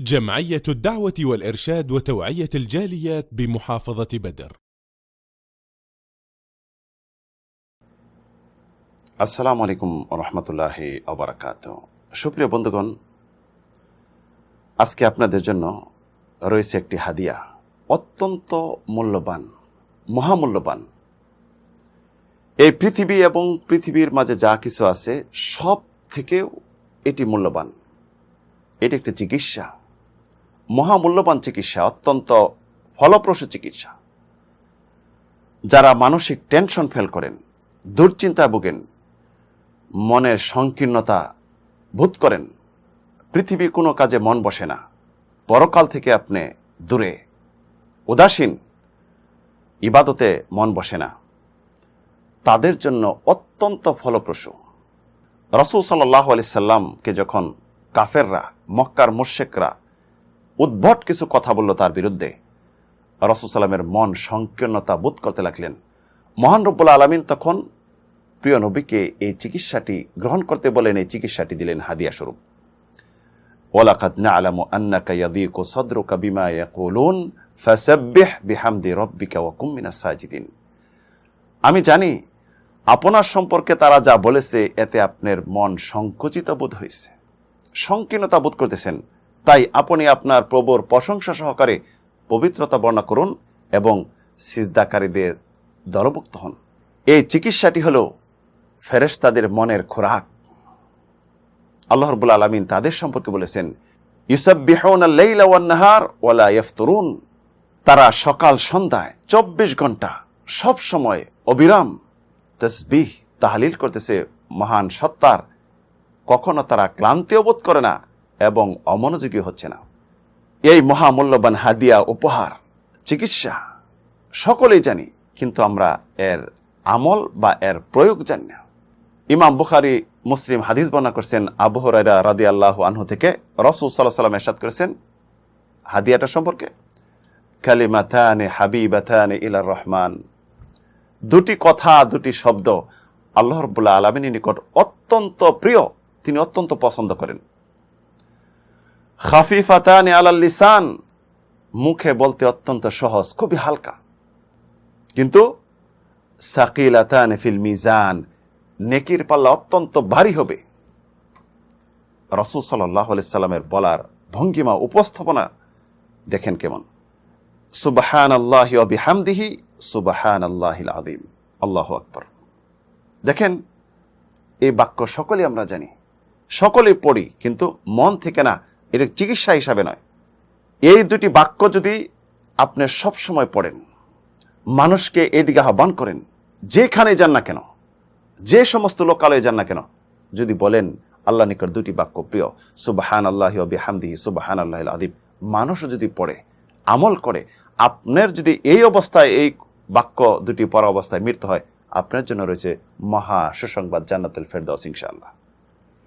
جمعية الدعوة والإرشاد وتوعية الجاليات بمحافظة بدر. আসসালামু আলাইকুম রহমতুল্লাহি ওবারাকাত। সুপ্রিয় বন্ধুগণ, আজকে আপনাদের জন্য রয়েছে একটি হাদিয়া, অত্যন্ত মূল্যবান, মহামূল্যবান। এই পৃথিবী এবং পৃথিবীর মাঝে যা কিছু আছে সব থেকেও এটি মূল্যবান। এটি একটি চিকিৎসা, মহামূল্যবান চিকিৎসা, অত্যন্ত ফলপ্রসূ চিকিৎসা। যারা মানসিক টেনশন ফেল করেন, দুশ্চিন্তা ভোগেন, মনের সংকীর্ণতা বোধ করেন, পৃথিবী কোনো কাজে মন বসে না, পরকাল থেকে আপনি দূরে, উদাসীন, ইবাদতে মন বসে না, তাদের জন্য অত্যন্ত ফলপ্রসূ। রাসূল সাল্লাল্লাহু আলাইহি সাল্লামকে যখন কাফেররা, মক্কার মুশরিকরা উদ্ভট কিছু কথা বলল তার বিরুদ্ধে, রাসূল সাল্লামের মন সংকীর্ণতা বোধ করতে লাগলেন। মহান রব্বুল আলামিন তখন প্রিয় নবীকে এই চিকিৎসাটি গ্রহণ করতে বলেন, এই চিকিৎসাটি দিলেন হাদিয়া স্বরূপ। ওয়ালাকাদ না'লামু আন্নাকা ইয়াদিকু সাদরুকা বিমা ইয়াকুলুন ফাসাব্বিহ বিহামদি রাব্বিকা ওয়া কুম মিনাস সাজিদিন। আমি জানি আপনার সম্পর্কে তারা যা বলেছে এতে আপনার মন সংকুচিত বোধ হয়েছে, সংকীর্ণতা বোধ করতেছেন। তাই আপনি আপনার প্রভুর প্রশংসা সহকারে পবিত্রতা বর্ণনা করুন এবং সিজদাকারীদের দলভুক্ত হন। এই চিকিৎসাটি হল ফেরেশতাদের মনের খোরাক। আল্লাহ রাব্বুল আলামিন তাদের সম্পর্কে বলেছেন, ইউসাব্বিহুনাল লাইলা ওয়ান নাহার ওয়া লা ইফতুরুন। তারা সকাল সন্ধ্যায় 24 ঘন্টা সব সময় অবিরাম তাসবিহ তাহলিল করতেছে মহান সত্তার। কখনো তারা ক্লান্তিও বোধ করে না এবং অমনোযোগী হচ্ছে না। এই মহামূল্যবান হাদিয়া, উপহার, চিকিৎসা সকলেই জানি, কিন্তু আমরা এর আমল বা এর প্রয়োগ জানি না। ইমাম বুখারী, মুসলিম হাদিস বর্ণনা করেছেন আবু হুরায়রা রাদিয়াল্লাহু আনহু থেকে, রাসূল সাল্লাল্লাহু আলাইহি ওয়াসাল্লাম ইরশাদ করেছেন হাদিয়াটা সম্পর্কে, কালিমাতানি হাবিবাতানি ইলার রহমান। দুটি কথা, দুটি শব্দ আল্লাহ রাব্বুল আলামিনের নিকট অত্যন্ত প্রিয়, তিনি অত্যন্ত পছন্দ করেন। খাফিফাতানি আলাল লিসান, মুখে বলতে অত্যন্ত সহজ, খুবই হালকা, কিন্তু সাকিলাতানি ফিল মিজান, নেকির পাল্লা অত্যন্ত ভারী হবে। রাসূল সাল্লাল্লাহু আলাইহি সাল্লামের বলার ভঙ্গিমা, উপস্থাপনা দেখেন কেমন। সুবহানাল্লাহি ওয়া বিহামদিহি সুবহানাল্লাহিল আযীম, আল্লাহু আকবার। দেখেন, এই বাক্য সকলেই আমরা জানি, সকলেই পড়ি, কিন্তু মন থেকে না, এটা চিকিৎসা হিসাবে নয়। এই দুটি বাক্য যদি আপনি সব সময় পড়েন, মানুষকে এদিকে আহ্বান করেন, যেখানে যান না কেন, যে সমস্ত লোকালয়ে যান না কেন, যদি বলেন আল্লাহ নিকট দুটি বাক্য প্রিয়, সুবহানাল্লাহি ওয়া বিহামদিহি সুবহানাল্লাহিল আযীম, মানুষও যদি পড়ে, আমল করে, আপনার যদি এই অবস্থায়, এই বাক্য দুটি পড়া অবস্থায় মৃত্যু হয়, আপনার জন্য রয়েছে মহা সুসংবাদ, জান্নাতুল ফেরদাউস ইনশাআল্লাহ।